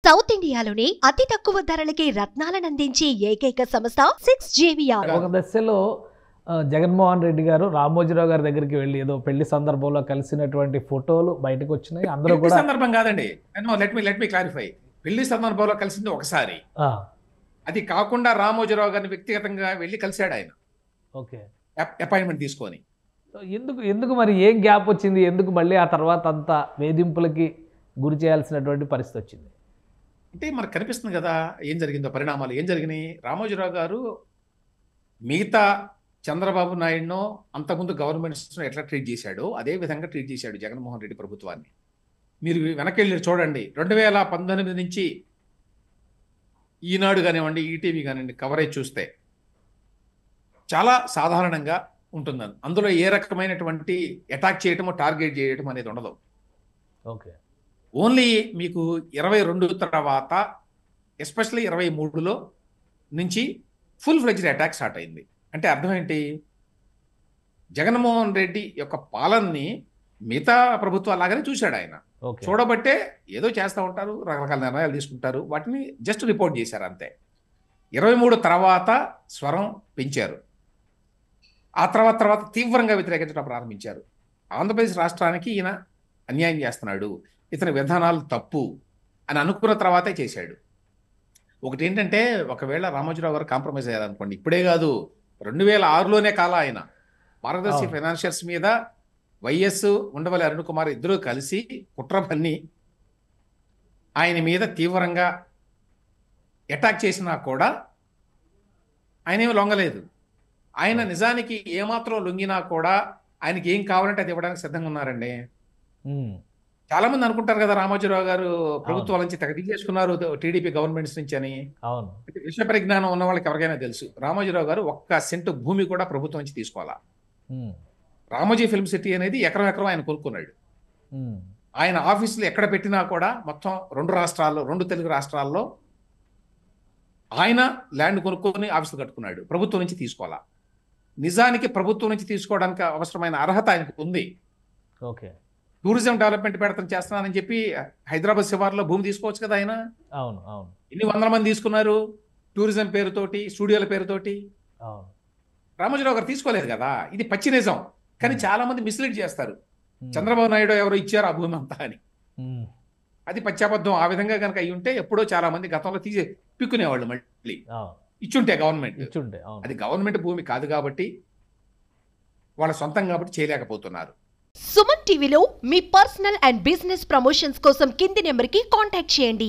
South ఇండియాలోనే అతి తక్కువ ధరలకి రత్నాలనందించే ఏకైక సంస్థ 6JVR. ఒక దశలో జగన్మోహన్ రెడ్డి గారు రామోజీరావు గారి దగ్గరికి వెళ్ళి ఏదో పెళ్లి సందర్భంలో కలిసినటువంటి ఫోటోలు బయటకు వచ్చినాయి. అందరూ కూడా సందర్భం కాదండి. Let me clarify. పెళ్లి సందర్భంలో కలిసింది ఒకసారి, అది కాకుండా రామోజీరావు గారిని వ్యక్తిగతంగా వెళ్ళి కలిశాడు ఆయన. ఓకే, అపాయింట్మెంట్ తీసుకొని. ఎందుకు మరి ఏం గ్యాప్ వచ్చింది? ఎందుకు మళ్ళీ ఆ తర్వాత అంతా వేధింపులకి గురి చేయాల్సినటువంటి పరిస్థితి వచ్చింది? అంటే మనకు కనిపిస్తుంది కదా ఏం జరిగిందో, పరిణామాలు ఏం జరిగినాయి. రామోజీరావు గారు మిగతా చంద్రబాబు నాయుడునో అంతకుముందు గవర్నమెంట్స్ను ఎట్లా ట్రీట్ చేశాడో అదే విధంగా ట్రీట్ చేశాడు జగన్మోహన్ రెడ్డి ప్రభుత్వాన్ని. మీరు వెనకెళ్ళి చూడండి, 2019 నుంచి ఈనాడు కానివ్వండి, ఈటీవీ కానివ్వండి, కవరేజ్ చూస్తే చాలా సాధారణంగా ఉంటుంది. అందులో ఏ రకమైనటువంటి అటాక్ చేయటము, టార్గెట్ చేయటం అనేది ఉండదు. ఓకే, ఓన్లీ మీకు 22 తర్వాత, ఎస్పెషల్లీ 23లో నుంచి ఫుల్ ఫ్లెడ్జ్డ్ అటాక్ స్టార్ట్ అయింది. అంటే అర్థం ఏంటి? జగన్మోహన్ రెడ్డి యొక్క పాలనని మిగతా ప్రభుత్వాలు లాగానే చూశాడు ఆయన. చూడబట్టే ఏదో చేస్తూ ఉంటారు, రకరకాల నిర్ణయాలు తీసుకుంటారు, వాటిని జస్ట్ రిపోర్ట్ చేశారు అంతే. 23 తర్వాత స్వరం పెంచారు. ఆ తర్వాత తీవ్రంగా వ్యతిరేకించడం ప్రారంభించారు. ఆంధ్రప్రదేశ్ రాష్ట్రానికి ఈయన అన్యాయం చేస్తున్నాడు, ఇతని విధానాలు తప్పు అని అనుకున్న తర్వాతే చేశాడు. ఒకటి ఏంటంటే, ఒకవేళ రామోజీరావు గారు కాంప్రమైజ్ అయ్యారనుకోండి, ఇప్పుడే కాదు 2006లోనే కాల ఆయన మార్గదర్శి ఫైనాన్షియల్స్ మీద వైఎస్ ఉండవల్లి అరుణ్ కుమార్ ఇద్దరూ కలిసి కుట్ర పన్ని ఆయన మీద తీవ్రంగా అటాక్ చేసినా కూడా ఆయన ఏమి లొంగలేదు. ఆయన నిజానికి ఏమాత్రం లొంగినా కూడా ఆయనకి ఏం కావాలంటే అది ఇవ్వడానికి సిద్ధంగా ఉన్నారండి. చాలా మంది అనుకుంటారు కదా రామోజీరావు గారు ప్రభుత్వాల నుంచి తెగ తీసేసుకున్నారు టీడీపీ గవర్నమెంట్స్ నుంచి అని. విషయ పరిజ్ఞానం ఉన్న వాళ్ళకి ఎవరికైనా తెలుసు, రామోజీరావు గారు 1 సెంటు భూమి కూడా ప్రభుత్వం నుంచి తీసుకోవాలా. రామోజీ ఫిల్మ్ సిటీ అనేది ఎకరం ఆయన కొనుక్కున్నాడు. ఆయన ఆఫీసులు ఎక్కడ పెట్టినా కూడా మొత్తం 2 తెలుగు రాష్ట్రాల్లో ఆయన ల్యాండ్ కొనుక్కొని ఆఫీసులు కట్టుకున్నాడు. ప్రభుత్వం నుంచి తీసుకోవాలా. నిజానికి ప్రభుత్వం నుంచి తీసుకోవడానికి అవసరమైన అర్హత ఆయనకు ఉంది. ఓకే, టూరిజం డెవలప్మెంట్ చేస్తున్నానని చెప్పి హైదరాబాద్ శివార్లో భూమి తీసుకోవచ్చు కదా ఆయన. అవును అవును, ఎన్ని వందల మంది తీసుకున్నారు టూరిజం పేరుతోటి, స్టూడియోల పేరుతోటి. రామోజీరావు గారు తీసుకోలేదు కదా. ఇది పచ్చి నిజం. కానీ చాలా మంది మిస్లీడ్ చేస్తారు, చంద్రబాబు నాయుడు ఎవరు ఇచ్చారు ఆ భూమి అంతా అని. అది పచ్చాబద్ధం. ఆ విధంగా కనుక అయి ఉంటే ఎప్పుడో చాలా మంది గతంలో పిక్కునేవాళ్ళు, మళ్ళీ ఇచ్చుంటే గవర్నమెంట్. అది గవర్నమెంట్ భూమి కాదు కాబట్టి, వాళ్ళ సొంతం కాబట్టి చేయలేకపోతున్నారు. సుమన్ టీవీలో మీ పర్సనల్ అండ్ బిజినెస్ ప్రమోషన్స్ కోసం కింది నెంబర్కి కాంటాక్ట్ చేయండి.